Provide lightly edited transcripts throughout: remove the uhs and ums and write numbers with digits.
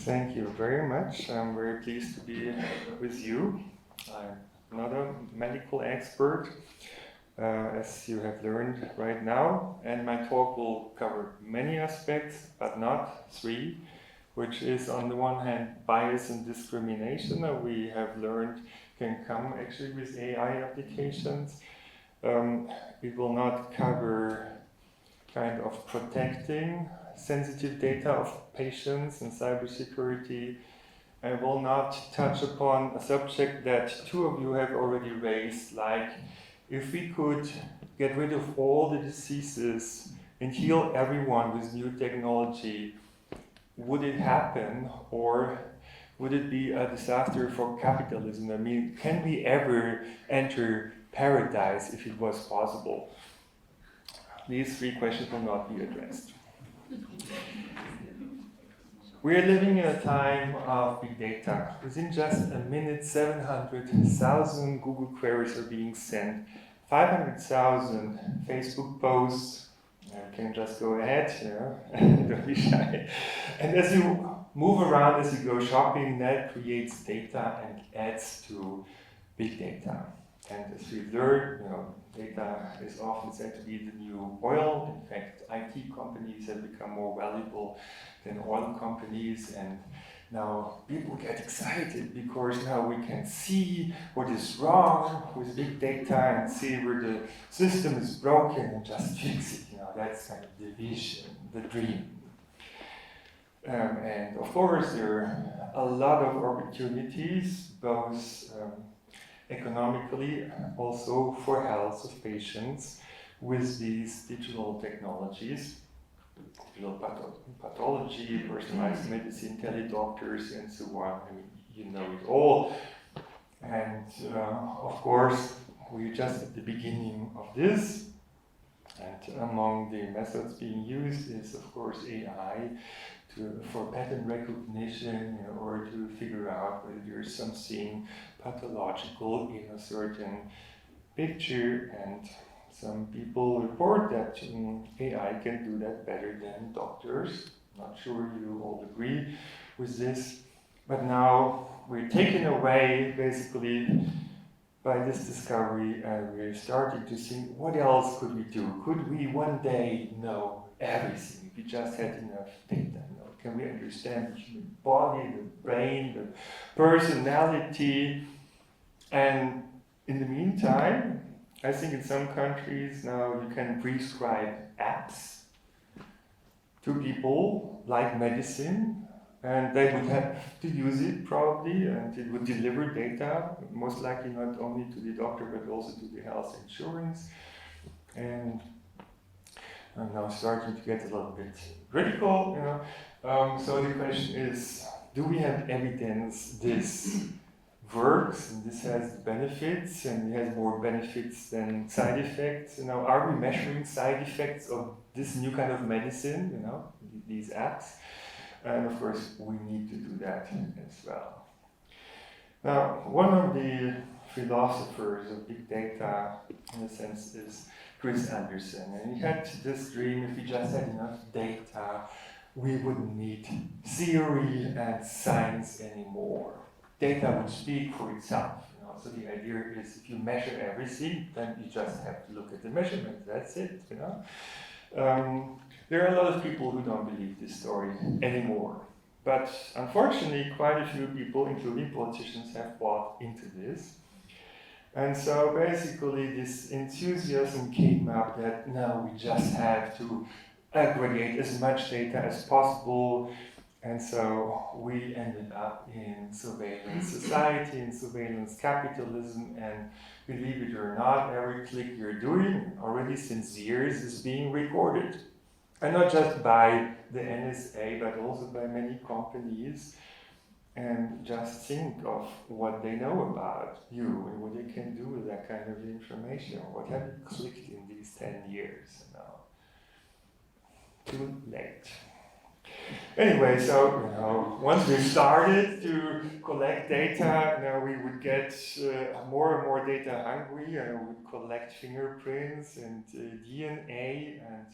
Thank you very much. I'm very pleased to be with you. I'm not a medical expert, as you have learned right now, and my talk will cover many aspects, but not three, which is on the one hand bias and discrimination that we have learned can come actually with AI applications. It will not cover kind of protecting sensitive data of patients and cybersecurity. I will not touch upon a subject that two of you have already raised, like if we could get rid of all the diseases and heal everyone with new technology, would it happen, or would it be a disaster for capitalism? I mean, can we ever enter paradise if it was possible? These three questions will not be addressed. We are living in a time of big data. Within just a minute, 700,000 Google queries are being sent, 500,000 Facebook posts. You can just go ahead, don't be shy. And as you move around, as you go shopping, that creates data and adds to big data. And as we've learned, data is often said to be the new oil. In fact, IT companies have become more valuable than oil companies, and now people get excited because now we can see what is wrong with big data and see where the system is broken and just fix it. That's kind of the vision, the dream. And of course, there are a lot of opportunities, both economically, also for health of patients with these digital technologies, digital pathology, personalized medicine, teledoctors, and so on. I mean, you know it all. And of course, we're just at the beginning of this. And among the methods being used is, of course, AI for pattern recognition in order to figure out whether there's something pathological in a certain picture. And some people report that AI can do that better than doctors. Not sure you all agree with this. But now we're taken away, basically, by this discovery, and we're starting to think, what else could we do? Could we one day know everything if we just had enough data? Can we understand the human body, the brain, the personality? And in the meantime, I think in some countries now you can prescribe apps to people like medicine, and they would have to use it probably, and it would deliver data, most likely not only to the doctor but also to the health insurance. And I'm now starting to get a little bit critical, so the question is, do we have evidence this works and this has benefits and it has more benefits than side effects? Are we measuring side effects of this new kind of medicine, these apps? And of course, we need to do that as well. Now, one of the philosophers of big data, in a sense, is Chris Anderson. And he had this dream: if we just had enough data, we wouldn't need theory and science anymore. Data would speak for itself. So the idea is, if you measure everything, then you just have to look at the measurement. That's it. There are a lot of people who don't believe this story anymore. But unfortunately, quite a few people, including politicians, have bought into this. And so basically this enthusiasm came up that now we just have to aggregate as much data as possible. And so we ended up in surveillance society, in surveillance capitalism, and believe it or not, every click you're doing already since years is being recorded. And not just by the NSA, but also by many companies. And just think of what they know about you and what they can do with that kind of information. What have you clicked in these 10 years now? Too late. Anyway, so once we started to collect data, we would get more and more data hungry, and we would collect fingerprints and DNA, and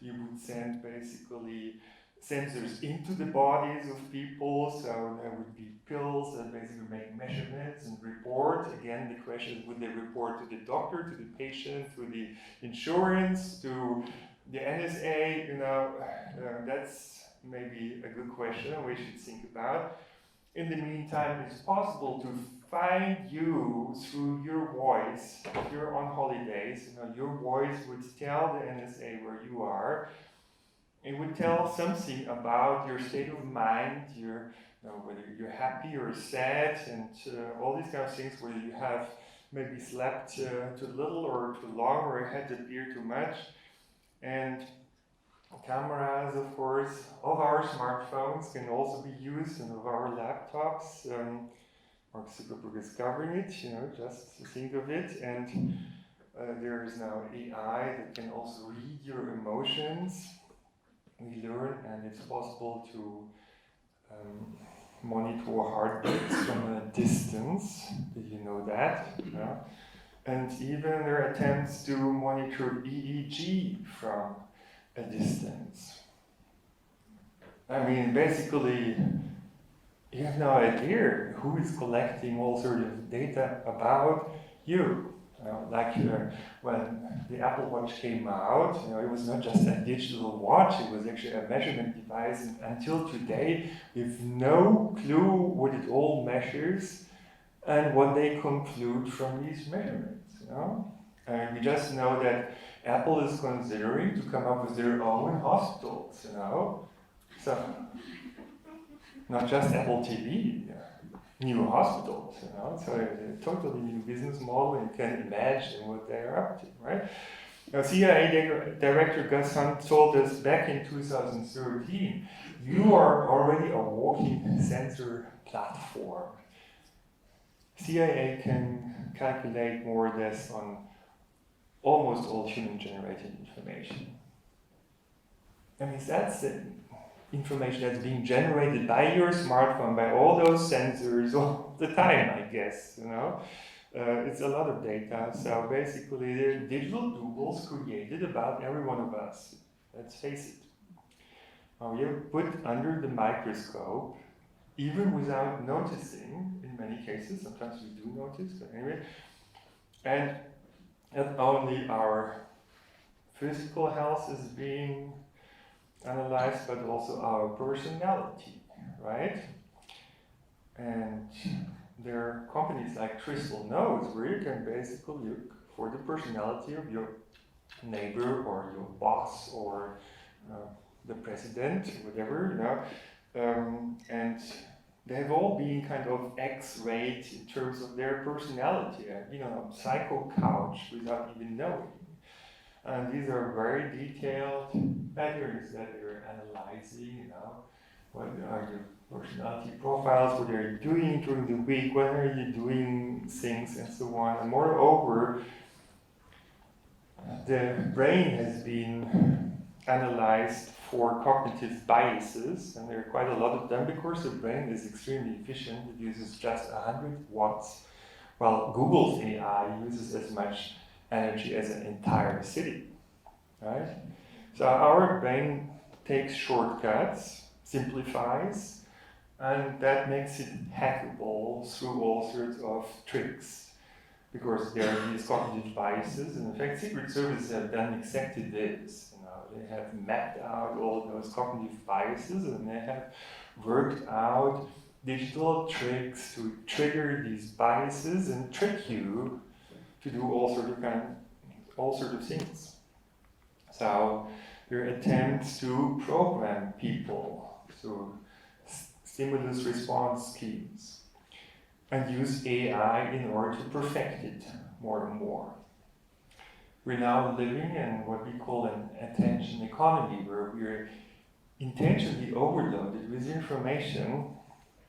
you would send basically sensors into the bodies of people, so there would be pills that basically make measurements and report. Again, the question is, would they report to the doctor, to the patient, to the insurance, to the NSA? That's maybe a good question we should think about. In the meantime, it's possible to find you through your voice. If you're on holidays, your voice would tell the NSA where you are. It would tell something about your state of mind, whether you're happy or sad, and all these kind of things, whether you have maybe slept too little or too long, or had the beer too much. And cameras, of course, of our smartphones can also be used, and of our laptops. Mark Zuckerberg is covering it, just to think of it. And there is now AI that can also read your emotions. We learn, and it's possible to monitor heartbeats from a distance. Did you know that? Yeah. And even there are attempts to monitor EEG from a distance. I mean, basically, you have no idea who is collecting all sorts of data about you. When the Apple Watch came out, it was not just a digital watch, it was actually a measurement device, and until today, we have no clue what it all measures and what they conclude from these measurements. And we just know that Apple is considering to come up with their own hospitals, So, not just Apple TV, new hospitals, So a totally new business model, and you can imagine what they're up to, right? Now, CIA Director Gus Hunt told us back in 2013, you are already a walking sensor platform. CIA can calculate more or less on almost all human-generated information. I mean, that's the information that's being generated by your smartphone, by all those sensors all the time, I guess, It's a lot of data, so basically they're digital doodles created about every one of us. Let's face it. You're put under the microscope, even without noticing, in many cases, sometimes we do notice, but anyway, and not only our physical health is being analyzed, but also our personality, right? And there are companies like Crystal Notes where you can basically look for the personality of your neighbor or your boss or the president, whatever, and they have all been kind of X-rayed in terms of their personality, a psycho couch without even knowing. And these are very detailed patterns that you're analyzing, what are your personality profiles, what are you doing during the week, when are you doing things, and so on. And moreover, the brain has been analyzed for cognitive biases, and there are quite a lot of them because the brain is extremely efficient. It uses just 100 watts, while Google's AI uses as much energy as an entire city, right? So our brain takes shortcuts, simplifies, and that makes it hackable through all sorts of tricks, because there are these cognitive biases, and in fact Secret Service have done exactly this. They have mapped out all those cognitive biases, and they have worked out digital tricks to trigger these biases and trick you to do all sorts of things. So there are attempts to program people through stimulus response schemes and use AI in order to perfect it more and more. We're now living in what we call an attention economy, where we're intentionally overloaded with information,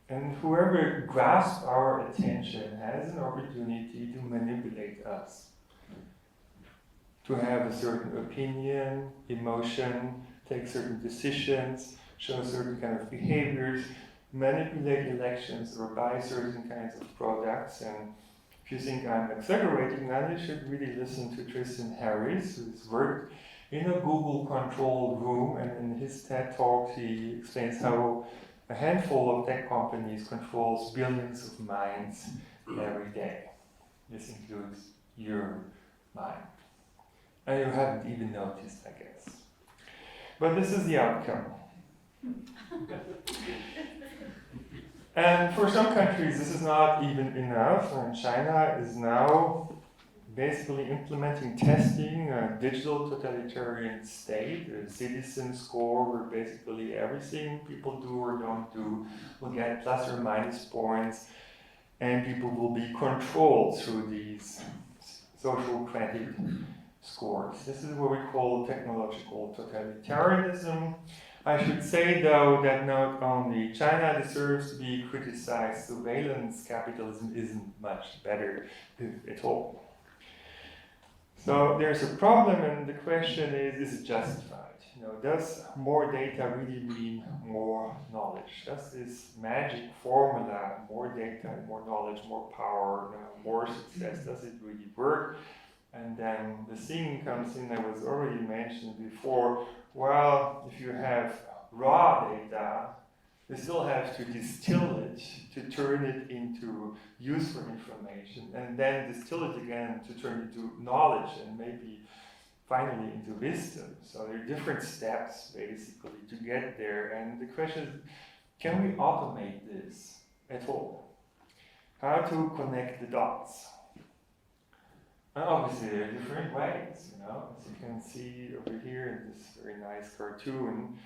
and whoever grasps our attention has an opportunity to manipulate us, to have a certain opinion, emotion, take certain decisions, show certain kind of behaviors, manipulate elections, or buy certain kinds of products. And if you think I'm exaggerating, then you should really listen to Tristan Harris, who's worked in a Google-controlled room, and in his TED Talk he explains how a handful of tech companies controls billions of minds every day. This includes your mind. And you haven't even noticed, I guess. But this is the outcome. And for some countries, this is not even enough. And China is now basically implementing testing a digital totalitarian state, a citizen score where basically everything people do or don't do will get plus or minus points, and people will be controlled through these social credit scores. This is what we call technological totalitarianism. I should say, though, that not only China deserves to be criticized, surveillance capitalism isn't much better, if at all. So there's a problem, and the question is it justified? Does more data really mean more knowledge? Does this magic formula, more data, more knowledge, more power, more success, does it really work? And then the thing comes in that was already mentioned before. Well, if you have raw data, you still have to distill it to turn it into useful information, and then distill it again to turn it into knowledge, and maybe finally into wisdom. So there are different steps basically to get there. And the question is, can we automate this at all? How to connect the dots? And obviously there are different ways, as you can see over here in this very nice cartoon.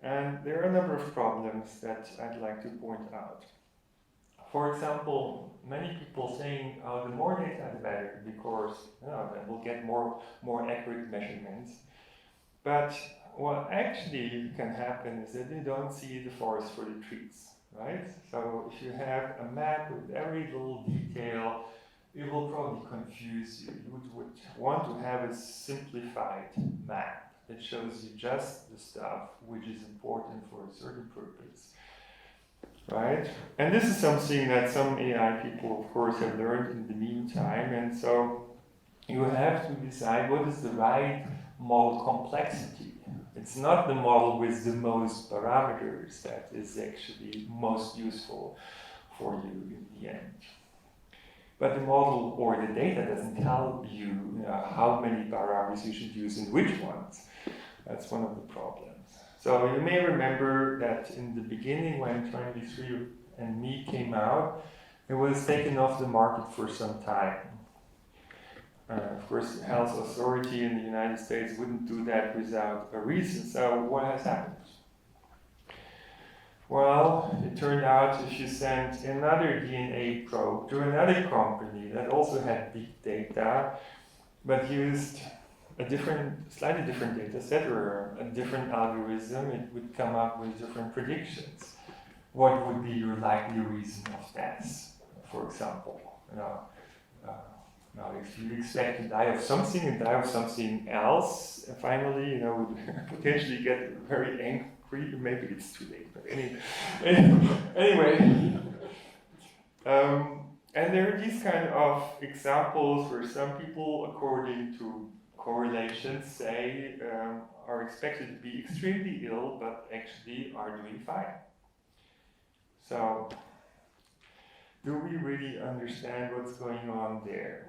And there are a number of problems that I'd like to point out. For example, many people saying, the more data the better, because then we'll get more accurate measurements. But what actually can happen is that you don't see the forest for the trees, right? So if you have a map with every little detail, it will probably confuse you. You would want to have a simplified map that shows you just the stuff which is important for a certain purpose, right? And this is something that some AI people, of course, have learned in the meantime, and so you have to decide what is the right model complexity. It's not the model with the most parameters that is actually most useful for you in the end. But the model or the data doesn't tell you, how many parameters you should use and which ones. That's one of the problems. So you may remember that in the beginning when 23andMe came out, it was taken off the market for some time. Of course, the health authority in the United States wouldn't do that without a reason. So what has happened? Well, it turned out if you sent another DNA probe to another company that also had big data, but used a slightly different data set or a different algorithm, it would come up with different predictions. What would be your likely reason of death, for example? Now, if you expect to die of something and die of something else, finally, would potentially get very angry. Maybe it's too late, but anyway. And there are these kind of examples where some people, according to correlations, say are expected to be extremely ill, but actually are doing fine. So, do we really understand what's going on there?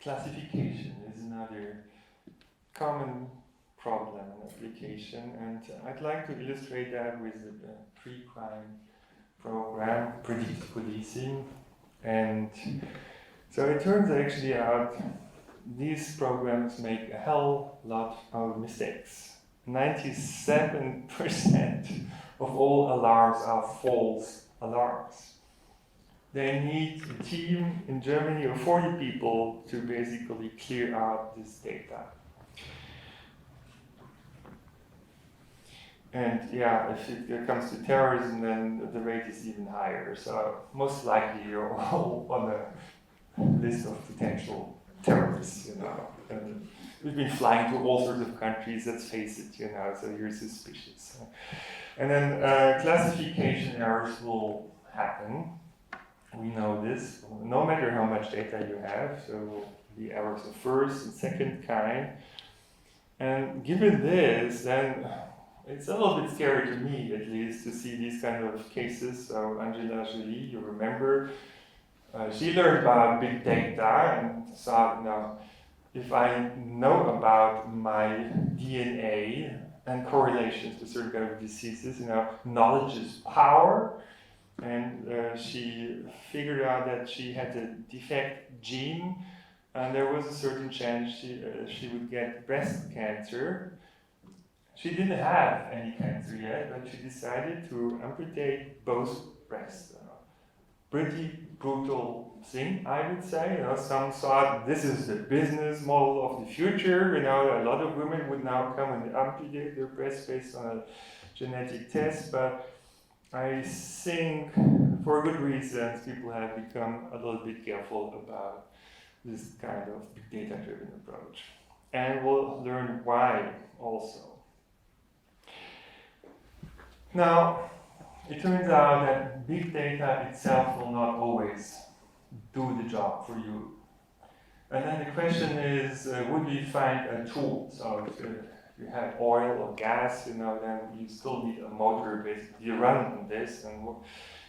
Classification is another common problem and application, and I'd like to illustrate that with a pre-crime program, predictive policing. And so it turns actually out these programs make a hell lot of mistakes. 97% of all alarms are false alarms. They need a team in Germany of 40 people to basically clear out this data. And if it comes to terrorism, then the rate is even higher. So most likely you're all on a list of potential terrorists, And we've been flying to all sorts of countries, let's face it, so you're suspicious. And then classification errors will happen. We know this, no matter how much data you have, so the errors of first and second kind. And given this, then it's a little bit scary to me, at least, to see these kind of cases. So Angela Jolie, you remember, she learned about big data and thought, if I know about my DNA and correlations to certain kind of diseases, knowledge is power. And she figured out that she had a defect gene, and there was a certain chance she would get breast cancer. She didn't have any cancer yet, but she decided to amputate both breasts. Pretty brutal thing, I would say. Some thought this is the business model of the future. A lot of women would now come and amputate their breasts based on a genetic test, but I think for good reasons people have become a little bit careful about this kind of big data-driven approach. And we'll learn why also. Now, it turns out that big data itself will not always do the job for you. And then the question is, would we find a tool? So if you have oil or gas, then you still need a motor basically to run on this. And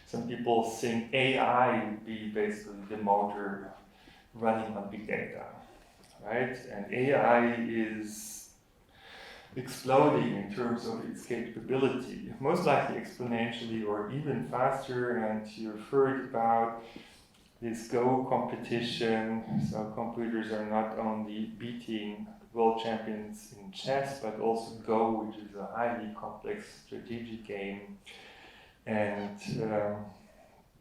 some people think AI would be basically the motor running on big data, right? And AI is exploding in terms of its capability, most likely exponentially or even faster. And you've heard about this Go competition. So computers are not only beating world champions in chess, but also Go, which is a highly complex strategic game. And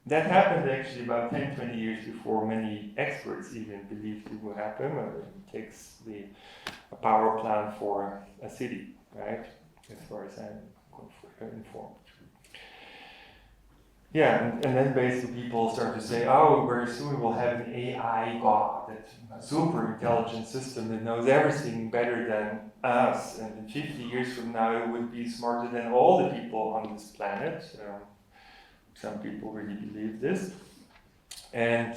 that happened actually about 10, 20 years before many experts even believed it would happen. It takes a power plant for a city, right? As far as I'm informed. Yeah, and then basically people start to say, oh, very soon we'll have an AI god, that's a super intelligent system that knows everything better than us. And in 50 years from now, it would be smarter than all the people on this planet. Some people really believe this. And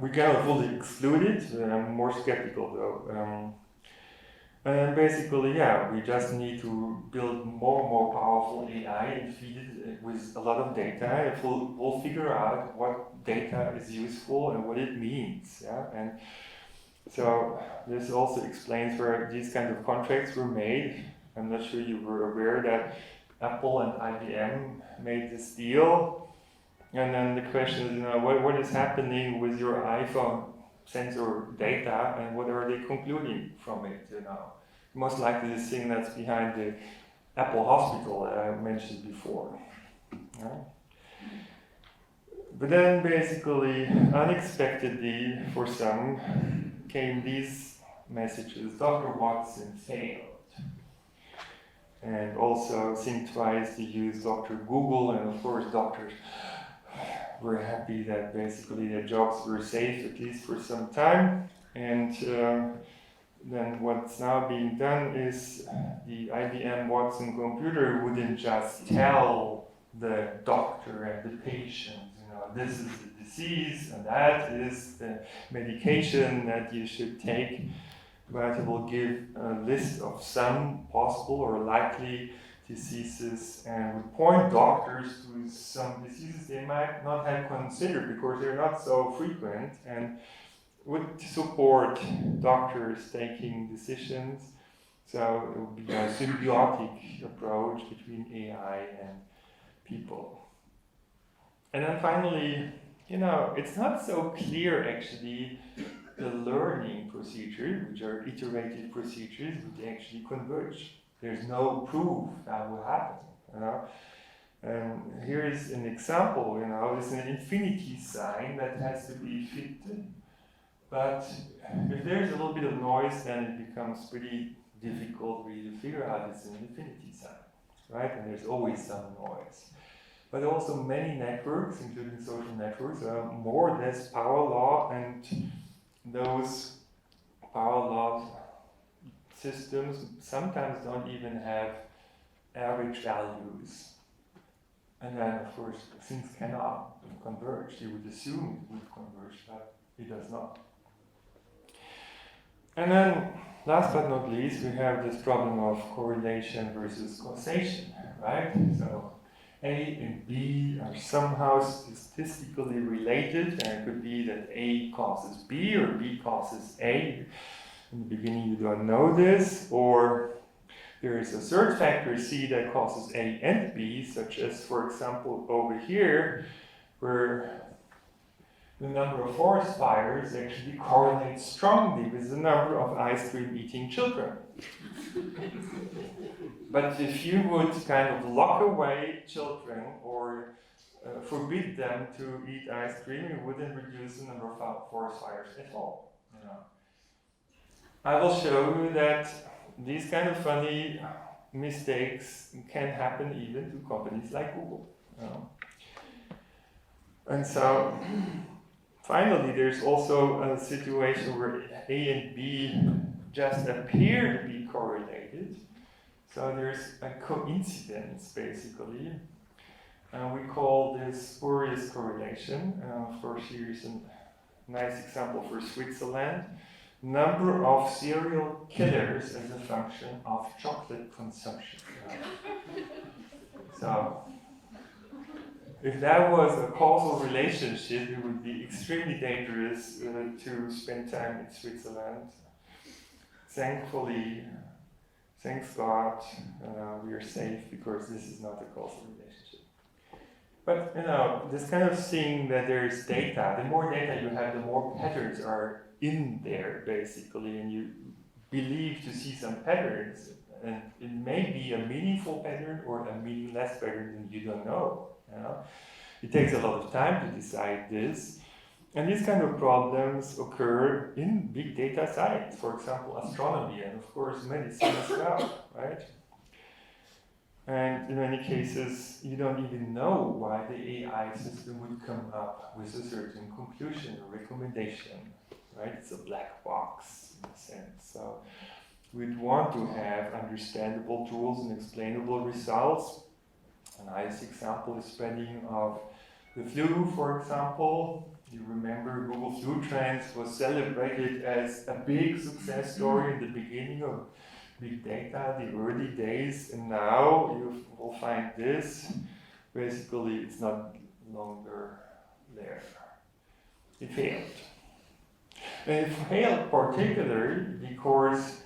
we cannot fully exclude it. I'm more skeptical though. And basically, we just need to build more and more powerful AI and feed it with a lot of data. We'll figure out what data is useful and what it means. And so this also explains where these kind of contracts were made. I'm not sure you were aware that Apple and IBM made this deal. And then the question is, what is happening with your iPhone sensor data and what are they concluding from it? Most likely the thing that's behind the Apple hospital that I mentioned before. But then basically, unexpectedly for some, came these messages: Dr. Watson failed. And also think twice to use Dr. Google, and of course doctors were happy that basically their jobs were safe, at least for some time. And then what's now being done is the IBM Watson computer wouldn't just tell the doctor and the patient, this is the disease and that is the medication that you should take, but it will give a list of some possible or likely diseases and would point doctors to some diseases they might not have considered because they're not so frequent, and would support doctors taking decisions. So it would be a symbiotic approach between AI and people. And then finally, it's not so clear actually the learning procedures, which are iterative procedures, would actually converge. There's no proof that will happen. And here is an example. It's an infinity sign that has to be fitted. But if there's a little bit of noise, then it becomes pretty difficult really to figure out it's an infinity sign, right? And there's always some noise. But also many networks, including social networks, are more or less power law, and those power law systems sometimes don't even have average values. And then, of course, things cannot converge. You would assume it would converge, but it does not. And then, last but not least, we have this problem of correlation versus causation, right? So A and B are somehow statistically related, and it could be that A causes B or B causes A. In the beginning, you don't know this, or there is a third factor C that causes A and B, such as, for example, over here, where the number of forest fires actually correlates strongly with the number of ice cream eating children. But if you would kind of lock away children or forbid them to eat ice cream, you wouldn't reduce the number of forest fires at all. You know. I will show you that these kind of funny mistakes can happen even to companies like Google. You know. And so, finally, there's also a situation where A and B just appear to be correlated. So there's a coincidence, basically. We call this spurious correlation. Of course, here's a nice example for Switzerland. Number of serial killers as a function of chocolate consumption. So, if that was a causal relationship, it would be extremely dangerous to spend time in Switzerland. Thankfully, thanks God, we are safe because this is not a causal relationship. But this kind of thing that there is data, the more data you have, the more patterns are in there, basically, and you believe to see some patterns, and it may be a meaningful pattern or a meaningless pattern, and you don't know. You know? It takes a lot of time to decide this, and these kind of problems occur in big data science, for example, astronomy, and of course medicine as well, right? And in many cases, you don't even know why the AI system would come up with a certain conclusion or recommendation, right? It's a black box in a sense. So we'd want to have understandable tools and explainable results. A nice example is spreading of the flu, for example. You remember Google Flu Trends was celebrated as a big success story in the beginning of big data, the early days, and now you will find this. Basically, it's not longer there. It failed. And it failed particularly because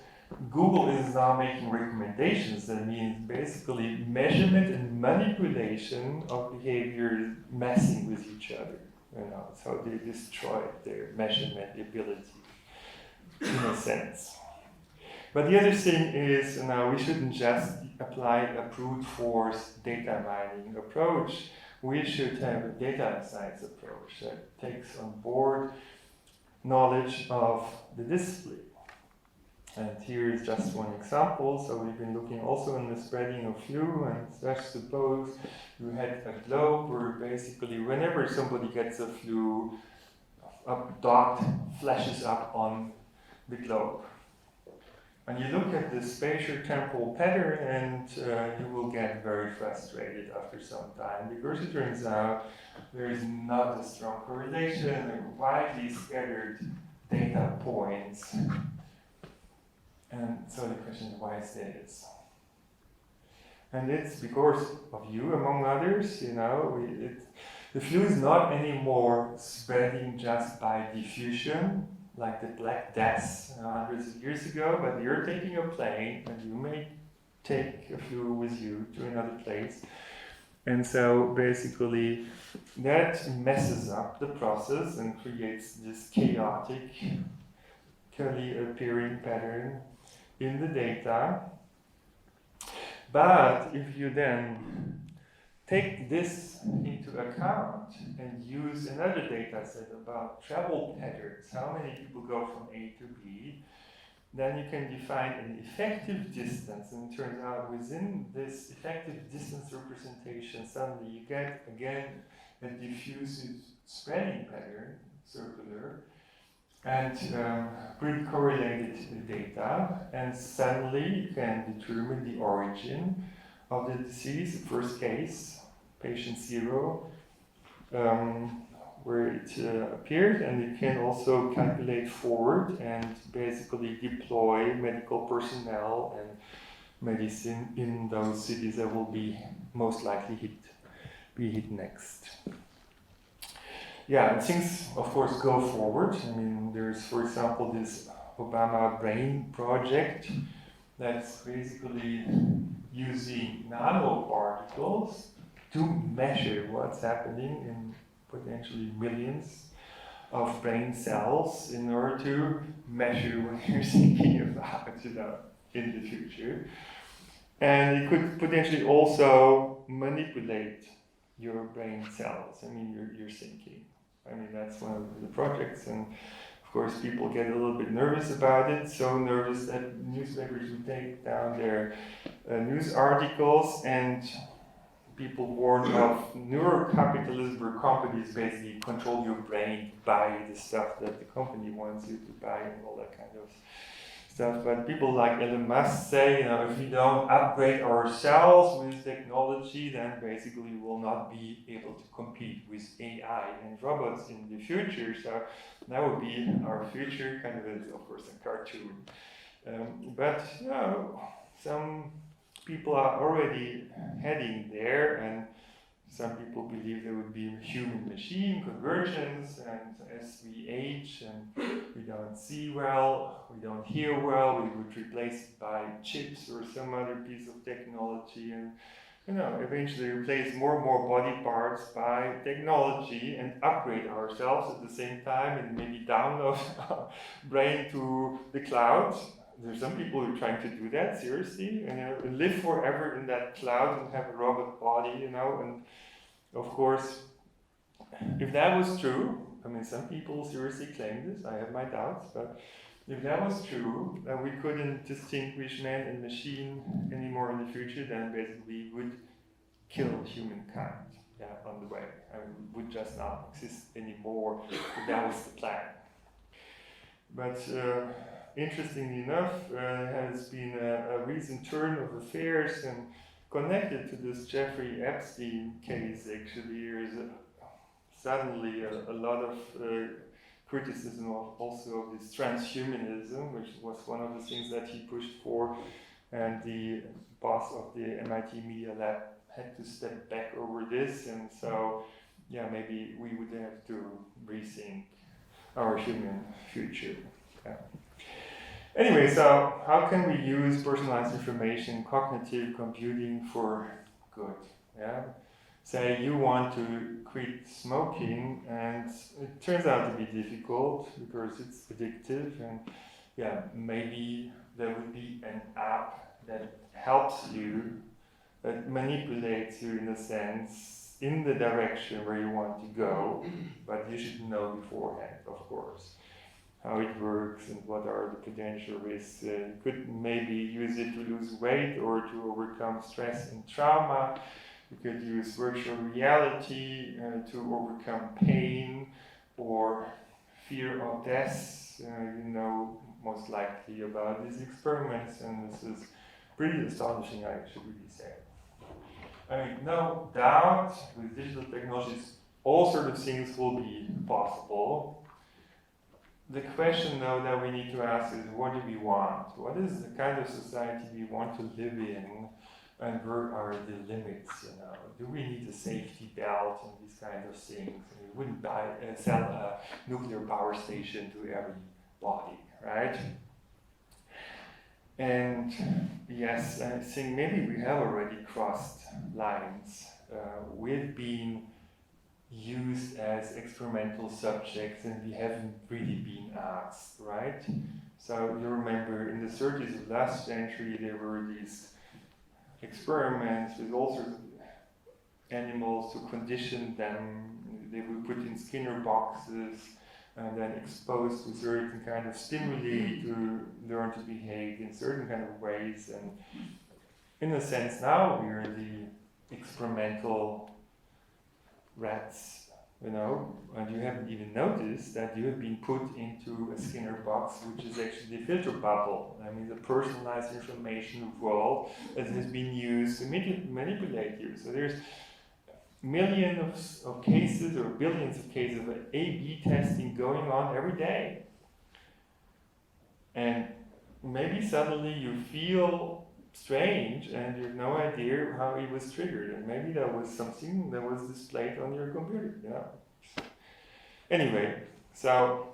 Google is now making recommendations. That means basically measurement and manipulation of behavior messing with each other. You know, so they destroyed their measurement ability in a sense. But the other thing is, we shouldn't just apply a brute force data mining approach. We should have a data science approach that takes on board knowledge of the discipline. And here is just one example. So we've been looking also in the spreading of flu, and let's suppose you had a globe where basically whenever somebody gets a flu, a dot flashes up on the globe. And you look at the spatial-temporal pattern, and you will get very frustrated after some time, because it turns out there is not a strong correlation, and widely scattered data points. And so the question is, why is this? And it's because of you, among others. The flu is not anymore spreading just by diffusion, like the Black Death hundreds of years ago, but you're taking a plane, and you may take a flu with you to another place. And so basically, that messes up the process and creates this chaotic, clearly appearing pattern in the data. But if you then take this into account and use another data set about travel patterns, how many people go from A to B, then you can define an effective distance, and it turns out within this effective distance representation, suddenly you get, again, a diffusive spreading pattern, circular, and pretty correlated data, and suddenly you can determine the origin of the disease. The first case, patient 0, where it appeared, and it can also calculate forward and basically deploy medical personnel and medicine in those cities that will be most likely hit next. Yeah, and things, of course, go forward. I mean, there's, for example, this Obama Brain project that's basically using nanoparticles to measure what's happening in potentially millions of brain cells in order to measure what you're thinking about, in the future. And it could potentially also manipulate your brain cells. I mean, your thinking. I mean, that's one of the projects, and of course, people get a little bit nervous about it. So nervous that newspapers would take down their news articles, and people warn of neurocapitalism, where companies basically control your brain to buy the stuff that the company wants you to buy and all that kind of stuff. But people like Elon Musk say, if we don't upgrade ourselves with technology, then basically we will not be able to compete with AI and robots in the future. So that would be our future, kind of course, a cartoon. But some people are already heading there, and some people believe there would be human-machine convergence, and as we age and we don't see well, we don't hear well, we would replace it by chips or some other piece of technology, and eventually replace more and more body parts by technology and upgrade ourselves at the same time, and maybe download our brain to the cloud. There's some people who are trying to do that, seriously, and live forever in that cloud and have a robot body, and of course, if that was true, I mean, some people seriously claim this, I have my doubts, but if that was true, then we couldn't distinguish man and machine anymore in the future, then basically we would kill humankind on the way. I mean, we would just not exist anymore if that was the plan. But interestingly enough, has been a recent turn of affairs, and connected to this Jeffrey Epstein case, actually, there is suddenly a lot of criticism also of this transhumanism, which was one of the things that he pushed for, and the boss of the MIT Media Lab had to step back over this, and so, maybe we would have to rethink our human future. Anyway, so how can we use personalized information, cognitive computing for good? Say you want to quit smoking, and it turns out to be difficult because it's addictive, and maybe there would be an app that helps you, that manipulates you in a sense in the direction where you want to go, but you should know beforehand, of course, how it works and what are the potential risks. You could maybe use it to lose weight or to overcome stress and trauma. You could use virtual reality to overcome pain or fear of death. Most likely about these experiments, and this is pretty astonishing, I should really say. I mean, no doubt, with digital technologies, all sorts of things will be possible. The question, though, that we need to ask is, what do we want? What is the kind of society we want to live in, and where are the limits? Do we need a safety belt and these kinds of things? We wouldn't sell a nuclear power station to everybody, right? And yes, I think maybe we have already crossed lines with being used as experimental subjects, and we haven't really been asked, right? So you remember in the 30s of last century, there were these experiments with all sorts of animals to condition them. They were put in Skinner boxes and then exposed to certain kind of stimuli to learn to behave in certain kind of ways. And in a sense, now we are the experimental rats, and you haven't even noticed that you have been put into a Skinner box, which is actually the filter bubble. I mean, the personalized information world that has been used to manipulate you. So millions of cases or billions of cases of A/B testing going on every day. And maybe suddenly you feel strange and you have no idea how it was triggered, and maybe that was something that was displayed on your computer, Anyway, so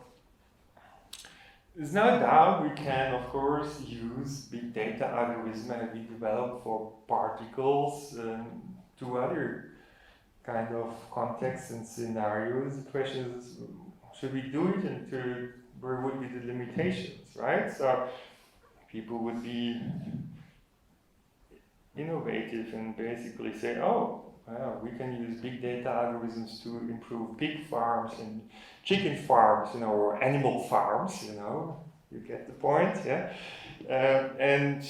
there's no doubt we can, of course, use big data algorithms that we develop for particles to other kind of contexts and scenarios. The question is, should we do it, and where would be the limitations, right? So people would be innovative and basically say, oh, well, we can use big data algorithms to improve pig farms and chicken farms, or animal farms, you get the point, yeah? And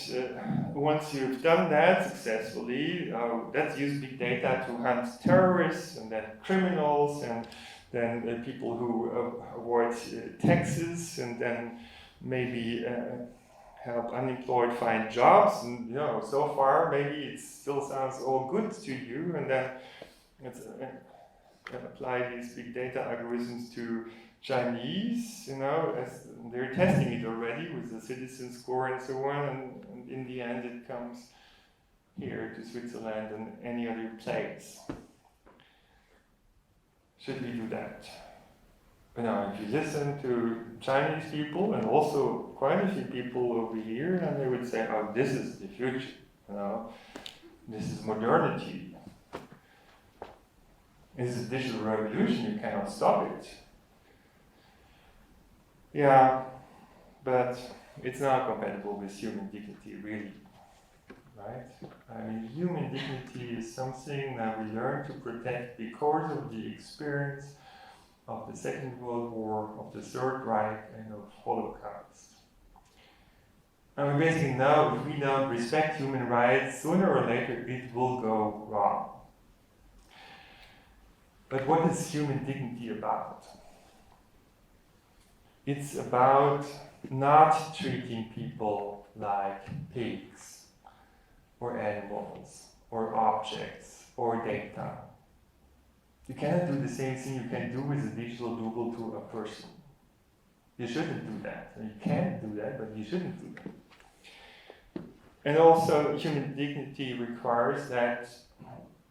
once you've done that successfully, let's use big data to hunt terrorists and then criminals and then people who avoid taxes, and then maybe help unemployed find jobs. And so far maybe it still sounds all good to you, and then let's apply these big data algorithms to Chinese, as they're testing it already with the citizen score and so on, and in the end it comes here to Switzerland and any other place. Should we do that? If you listen to Chinese people, and also quite a few people over here, and they would say, oh, this is the future, this is modernity. This is a digital revolution, you cannot stop it. Yeah, but it's not compatible with human dignity, really, right? Human dignity is something that we learn to protect because of the experience of the Second World War, of the Third Reich, and of Holocaust. And we basically know if we don't respect human rights, sooner or later it will go wrong. But what is human dignity about? It's about not treating people like pigs, or animals, or objects, or data. You cannot do the same thing you can do with a digital doodle to a person. You shouldn't do that. You can do that, but you shouldn't do that. And also, human dignity requires that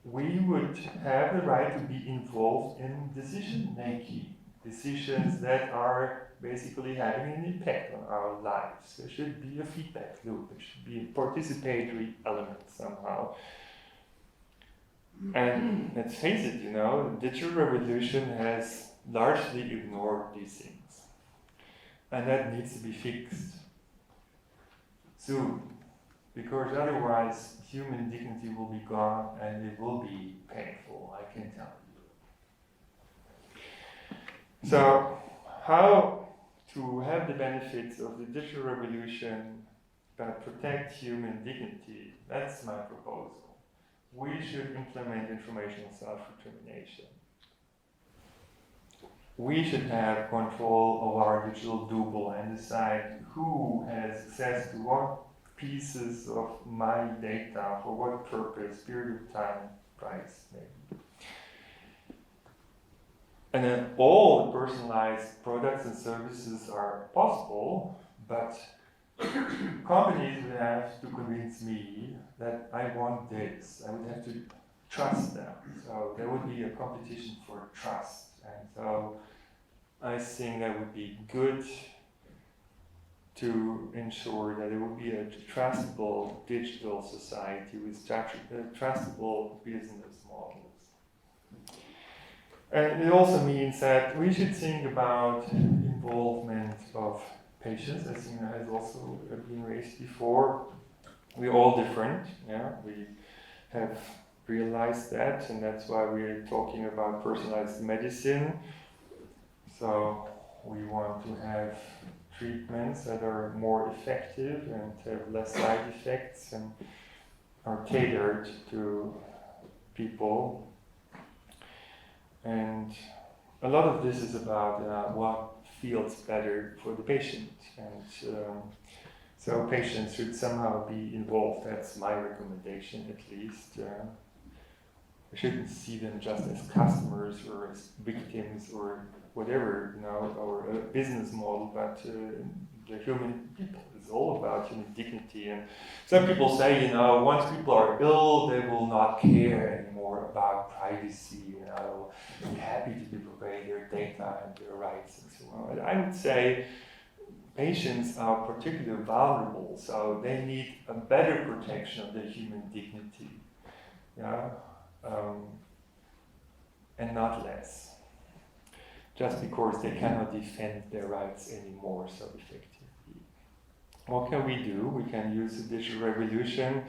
we would have the right to be involved in decision making. Decisions that are basically having an impact on our lives. There should be a feedback loop. There should be a participatory element somehow. And let's face it, the digital revolution has largely ignored these things. And that needs to be fixed soon. Because otherwise, human dignity will be gone and it will be painful, I can tell you. So, how to have the benefits of the digital revolution but protect human dignity? That's my proposal. We should implement informational self-determination. We should have control of our digital double and decide who has access to what pieces of my data, for what purpose, period of time, price, maybe. And then all the personalized products and services are possible, but companies would have to convince me that I want this. I would have to trust them. So there would be a competition for trust. And so I think that would be good to ensure that there would be a trustable digital society with trustable business models. And it also means that we should think about involvement of patients, as has also been raised before. We're all different, we have realized that, and that's why we're talking about personalized medicine. So we want to have treatments that are more effective and have less side effects and are tailored to people. And a lot of this is about what feels better for the patient. And so patients should somehow be involved. That's my recommendation, at least. We shouldn't see them just as customers or as victims or whatever, or a business model, but the human people. It's all about human dignity. And some people say, once people are ill, they will not care anymore about privacy. They'll be happy to give away their data and their rights and so on. I would say patients are particularly vulnerable, so they need a better protection of their human dignity, and not less, just because they cannot defend their rights anymore so effectively. What can we do? We can use the digital revolution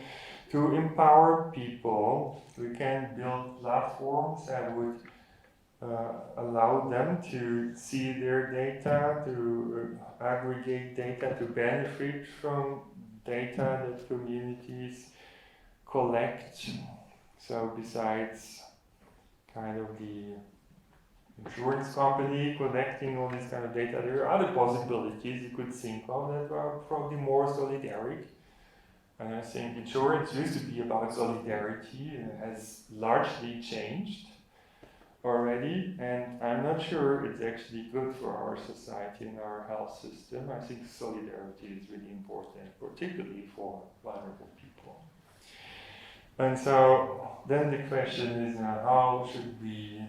to empower people. We can build platforms that would allow them to see their data, to aggregate data, to benefit from data that communities collect. So besides kind of the insurance company collecting all this kind of data, there are other possibilities you could think of that are probably more solidaric. And I think insurance used to be about solidarity and has largely changed already, and I'm not sure it's actually good for our society and our health system. I think solidarity is really important, particularly for vulnerable people. And so then the question is now, how should we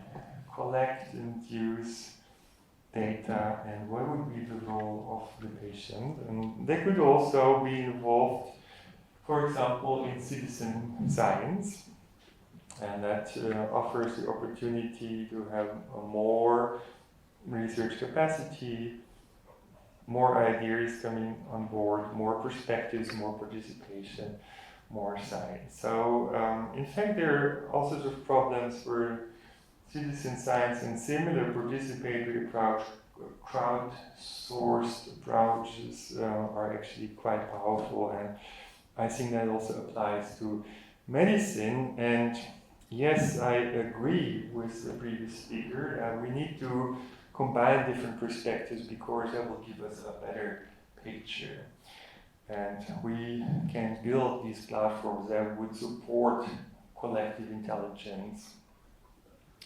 collect and use data, and what would be the role of the patient? And they could also be involved, for example, in citizen science. And that offers the opportunity to have a more research capacity, more ideas coming on board, more perspectives, more participation, more science. So, in fact, there are all sorts of problems for citizen science and similar participatory approach, crowd-sourced approaches are actually quite powerful, and I think that also applies to medicine. And yes, I agree with the previous speaker. We need to combine different perspectives because that will give us a better picture. And we can build these platforms that would support collective intelligence.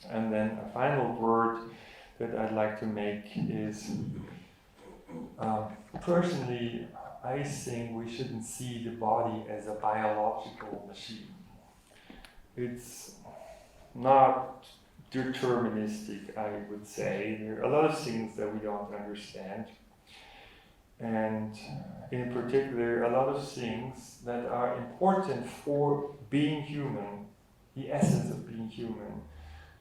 And then a final word that I'd like to make is, personally, I think we shouldn't see the body as a biological machine. It's not deterministic, I would say. There are a lot of things that we don't understand. And in particular, a lot of things that are important for being human, the essence of being human,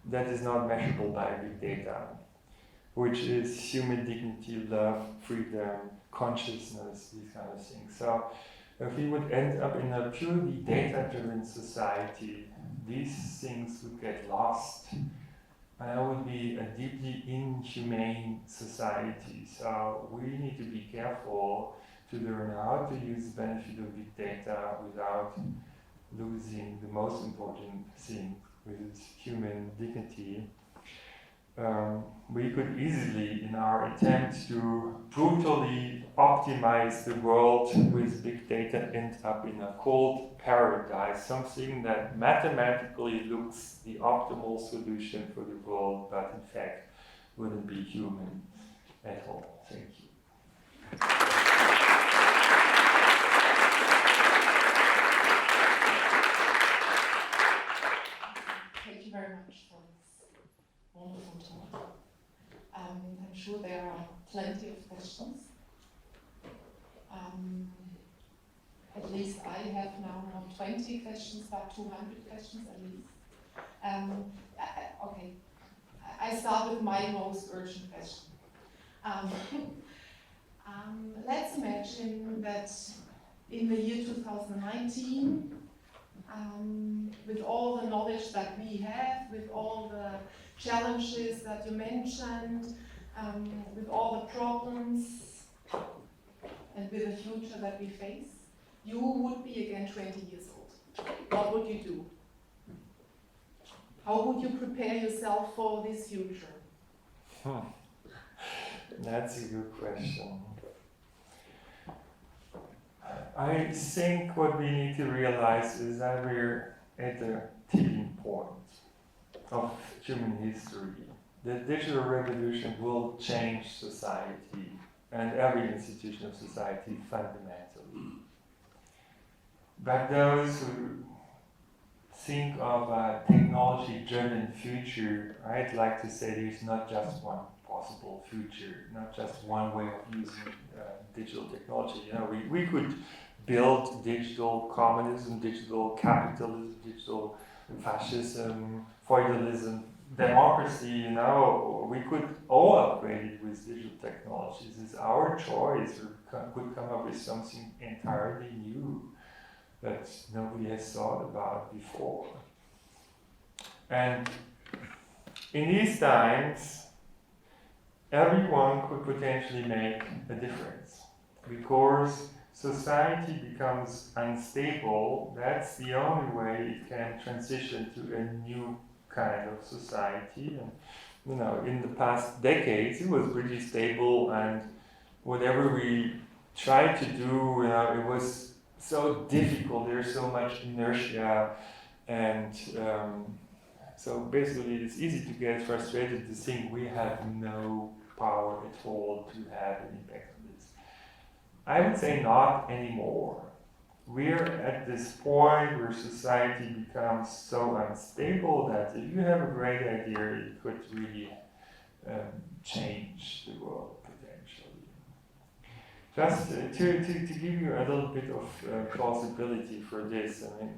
that is not measurable by big data, which is human dignity, love, freedom, consciousness, these kind of things. So if we would end up in a purely data-driven society, these things would get lost, and it would be a deeply inhumane society. So we need to be careful to learn how to use the benefit of big data without losing the most important thing, which is human dignity. We could easily, in our attempt to brutally optimize the world with big data, end up in a cold paradise, something that mathematically looks the optimal solution for the world, but in fact wouldn't be human at all. Thank you. Thank you very much for this wonderful talk. I'm sure there are plenty of questions. At least I have now not 20 questions, but 200 questions at least. Okay, I start with my most urgent question. Let's imagine that in the year 2019, with all the knowledge that we have, with all the challenges that you mentioned, with all the problems, and with the future that we face, you would be again 20 years old. What would you do? How would you prepare yourself for this future? That's a good question. I think what we need to realize is that we're at the tipping point of human history. The digital revolution will change society and every institution of society fundamentally. But those who think of a technology-driven future, I'd like to say there's not just one possible future, not just one way of using digital technology. You know, we could build digital communism, digital capitalism, digital fascism, feudalism, democracy, you know, we could all upgrade it with digital technologies. It's our choice. We could come up with something entirely new that nobody has thought about before. And in these times, everyone could potentially make a difference because society becomes unstable. That's the only way it can transition to a new kind of society. And you know, in the past decades, it was pretty stable, and whatever we tried to do, you know, it was so difficult. There's so much inertia, and so basically, it's easy to get frustrated to think we have no power at all to have an impact on this. I would say not anymore. We're at this point where society becomes so unstable that if you have a great idea, it could really change the world potentially. Just to give you a little bit of plausibility for this, I mean,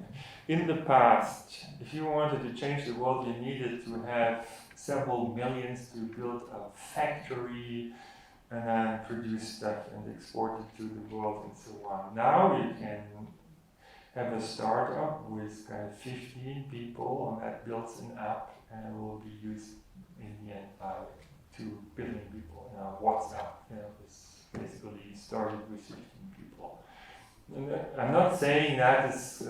in the past, if you wanted to change the world, you needed to have several millions to build a factory and then produce stuff and export it to the world and so on. Now you can have a startup with kind of 15 people and that builds an app and it will be used in the end by 2 billion people. Now WhatsApp, you know, is basically started with 15 people. And I'm not saying that is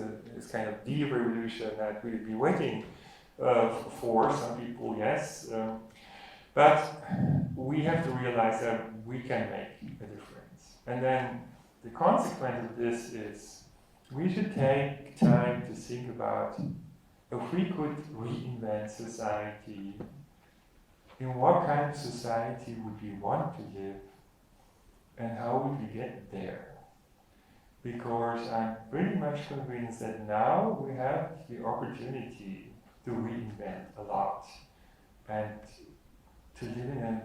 kind of the revolution that we'll be waiting for. Some people, yes. But we have to realize that we can make a difference. And then the consequence of this is we should take time to think about if we could reinvent society, in what kind of society would we want to live and how would we get there? Because I'm pretty much convinced that now we have the opportunity to reinvent a lot and to live in an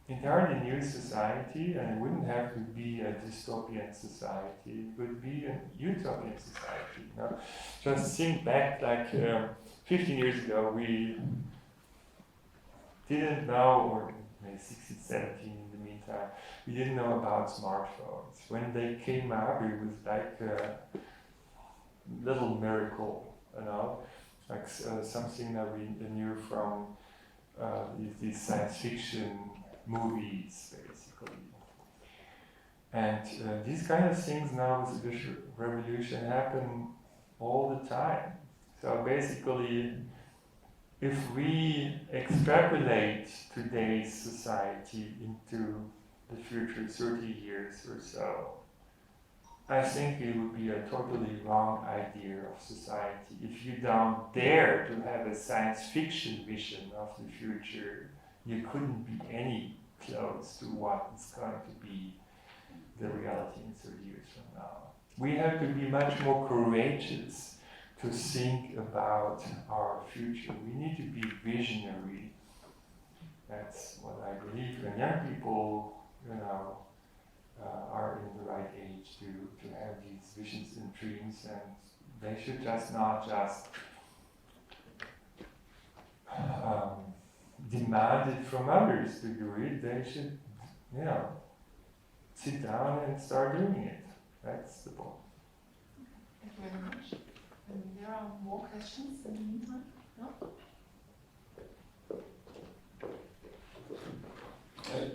entirely new society, and it wouldn't have to be a dystopian society, it would be a utopian society. You know? Just think back, like 15 years ago, we didn't know, or maybe 16, 17 in the meantime, we didn't know about smartphones. When they came out, it was like a little miracle, you know, like something that we knew from these science fiction movies, basically. And these kind of things now with the digital revolution happen all the time. So basically, if we extrapolate today's society into the future 30 years or so, I think it would be a totally wrong idea of society. If you don't dare to have a science fiction vision of the future, you couldn't be any close to what is going to be the reality in 30 years from now. We have to be much more courageous to think about our future. We need to be visionary. That's what I believe. And young people, you know, are in the right age to have these visions and dreams, and they should just not just demand it from others to do it. They should, you know, sit down and start doing it. That's the point. Thank you very much. There are more questions in the meantime? No?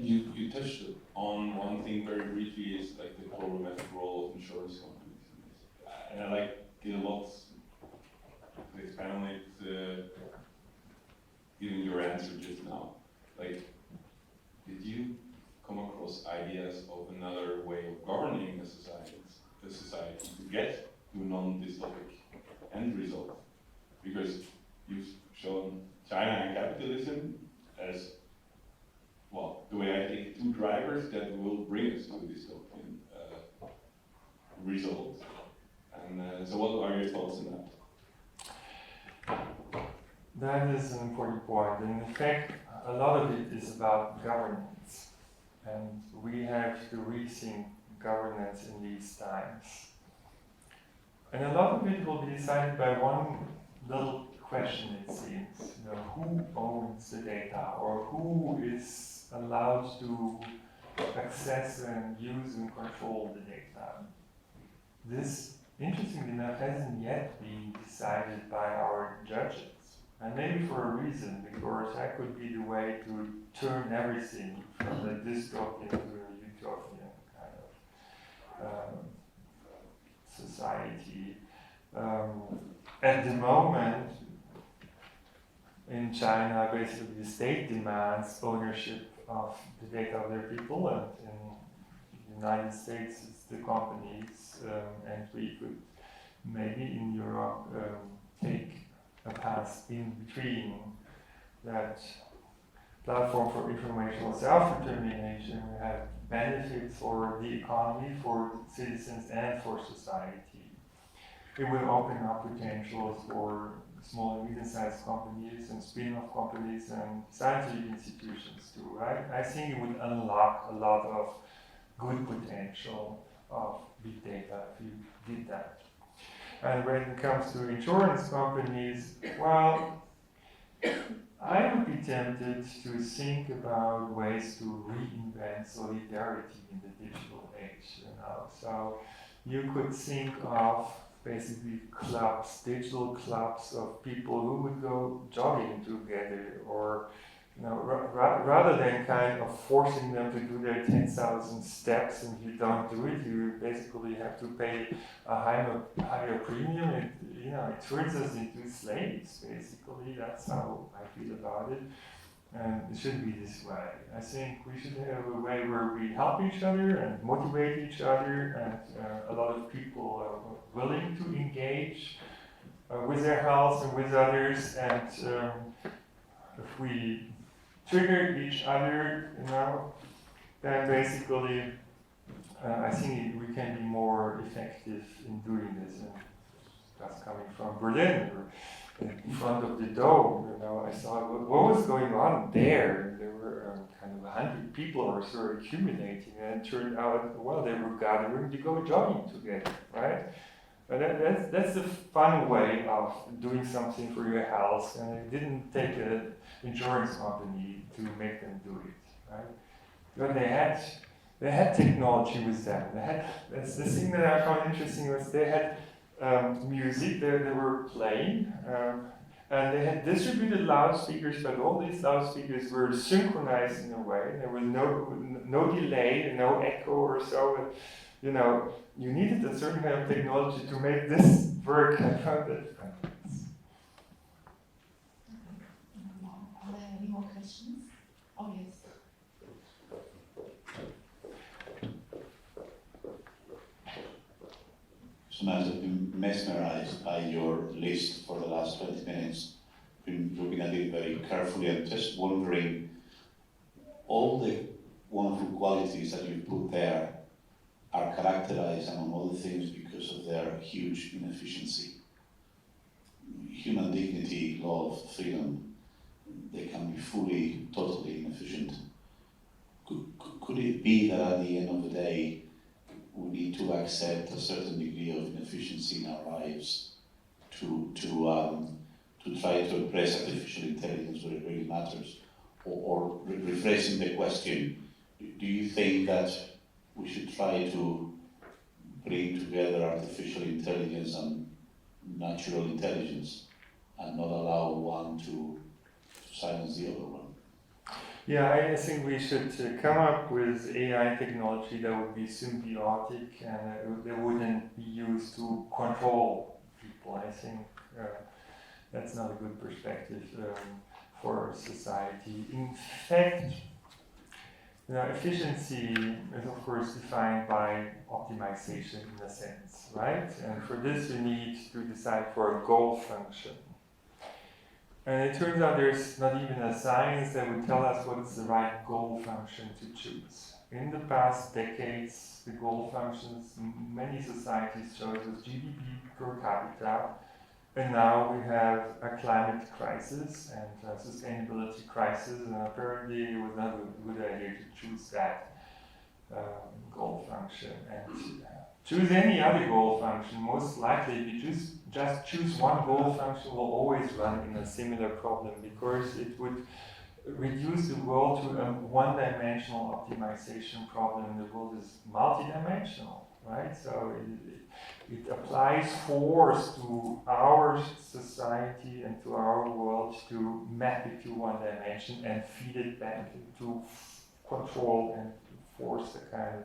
You touched on one thing very briefly, is like the problematic role of insurance companies in this. And I like it a lot to expand on it, given your answer just now. Like, did you come across ideas of another way of governing the society to get to a non-dystopic end result. Because you've shown China and capitalism as, well, the way I think, two drivers that will bring us to a dystopian result. And so what are your thoughts on that? That is an important point. And in fact, a lot of it is about governance. And we have to rethink governance in these times. And a lot of it will be decided by one little question, it seems. You know, who owns the data, or who is allowed to access and use and control the data? This, interestingly enough, hasn't yet been decided by our judges. And maybe for a reason, because that could be the way to turn everything from the dystopian to a utopian kind of society. At the moment, in China, basically the state demands ownership of the data of their people, and in the United States it's the companies, and we could maybe in Europe take a path in between that platform for informational self-determination. We have benefits for the economy, for citizens, and for society. It will open up potentials for small and medium-sized companies and spin-off companies and scientific institutions too. I think it would unlock a lot of good potential of big data if you did that. And when it comes to insurance companies, well, I would be tempted to think about ways to reinvent solidarity in the digital age, you know. So you could think of basically clubs, digital clubs of people who would go jogging together, or you know, rather than kind of forcing them to do their 10,000 steps, and if you don't do it, you basically have to pay a higher premium. It, you know, it turns us into slaves, basically. That's how I feel about it. And it shouldn't be this way. I think we should have a way where we help each other and motivate each other, and a lot of people are willing to engage with their health and with others, and if we trigger each other, you know, then basically I think we can be more effective in doing this. And that's coming from Berlin, or in front of the dome, you know, I saw what was going on there. There were kind of 100 people or so accumulating, and it turned out, well, they were gathering to go jogging together, right? And that's a fun way of doing something for your health, and it didn't take an insurance company to make them do it, right? But they had technology with them. That's the thing that I found interesting was they had music they were playing, and they had distributed loudspeakers, but all these loudspeakers were synchronized in a way. There was no delay, no echo or so. You know, you needed a certain kind of technology to make this work. I found that fun. Are there any more questions? Oh, yes. So I've been mesmerized by your list for the last 20 minutes. Been looking at it very carefully and just wondering, all the wonderful qualities that you put there are characterized, among other things, because of their huge inefficiency. Human dignity, law of freedom, they can be fully, totally inefficient. Could it be that at the end of the day, we need to accept a certain degree of inefficiency in our lives to try to embrace artificial intelligence where it really matters? Or rephrasing the question, do you think that we should try to bring together artificial intelligence and natural intelligence and not allow one to silence the other one? Yeah, I think we should come up with AI technology that would be symbiotic and that wouldn't be used to control people. I think that's not a good perspective for society. In fact, Efficiency is of course defined by optimization in a sense, right? And for this we need to decide for a goal function. And it turns out there's not even a science that would tell us what is the right goal function to choose. In the past decades, the goal functions many societies chose was GDP per capita, and now we have a climate crisis and a sustainability crisis, and apparently it was not a good idea to choose that goal function. And choose any other goal function, most likely if you just choose one goal function will always run in a similar problem, because it would reduce the world to a one-dimensional optimization problem, and the world is multidimensional, right? So it applies force to our society and to our world to map it to one dimension and feed it back to control and force the kind of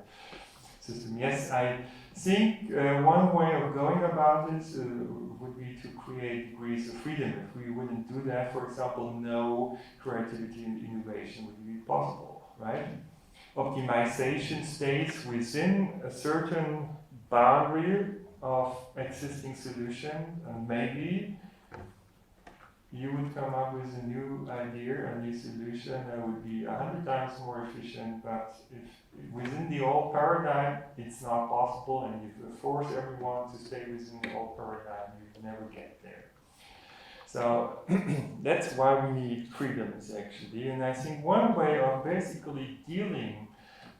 system. Yes, I think one way of going about this would be to create degrees of freedom. If we wouldn't do that, for example, no creativity and innovation would be possible, right? Optimization stays within a certain boundary of existing solution, and maybe you would come up with a new idea, a new solution that would be 100 times more efficient, but if within the old paradigm it's not possible, and if you force everyone to stay within the old paradigm, you never get there. So that's why we need freedoms actually, and I think one way of basically dealing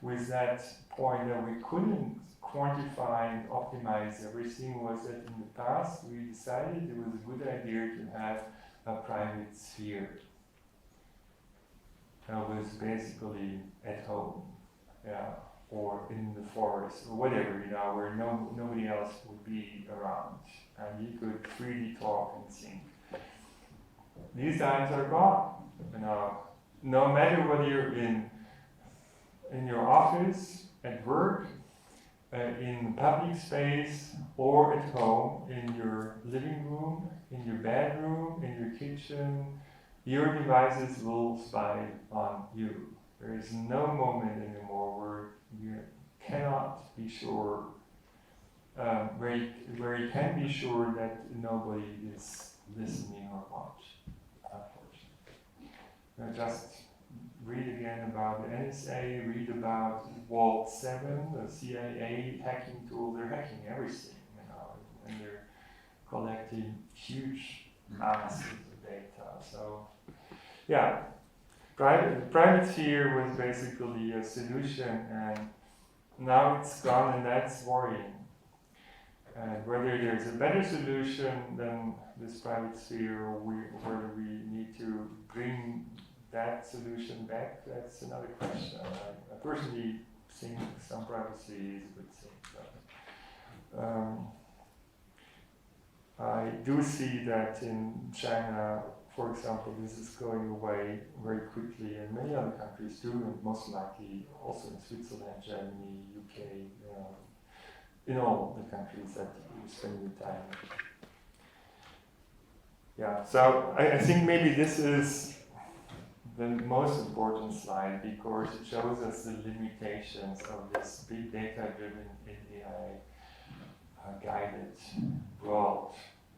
with that point that we couldn't quantify and optimize everything was that in the past we decided it was a good idea to have a private sphere that was basically at home, yeah, or in the forest or whatever, where nobody else would be around, and you could freely talk and think. These times are gone. No matter whether you're in your office, at work, in public space, or at home, in your living room, in your bedroom, in your kitchen, your devices will spy on you. There is no moment anymore where you cannot be sure, where you can be sure that nobody is listening or watching, unfortunately. Just read again about the NSA, read about Vault 7, the CIA hacking tool. They're hacking everything, and they're collecting huge masses of data. So, yeah, private sphere was basically a solution, and now it's gone, and that's worrying. And whether there's a better solution than this private sphere, or whether we need to bring that solution back, that's another question. I personally think some privacy is a good thing. But, I do see that in China, for example, this is going away very quickly, and many other countries too, and most likely also in Switzerland, Germany, UK, in all the countries that you spend your time. Yeah, so I think maybe this is the most important slide, because it shows us the limitations of this big data-driven AI guided world.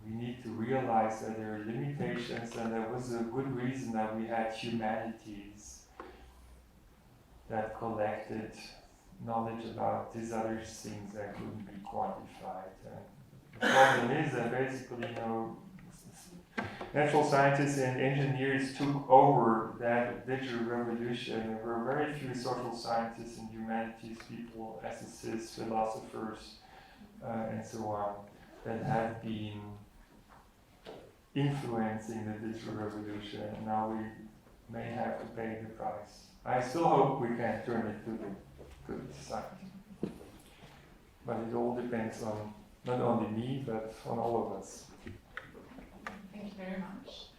We need to realize that there are limitations, and there was a good reason that we had humanities that collected knowledge about these other things that couldn't be quantified. And the problem is that basically, natural scientists and engineers took over that digital revolution. There were very few social scientists and humanities people, ethicists, philosophers, and so on, that have been influencing the digital revolution. And now we may have to pay the price. I still hope we can turn it to the good side. But it all depends on not only me, but on all of us. Thank you very much.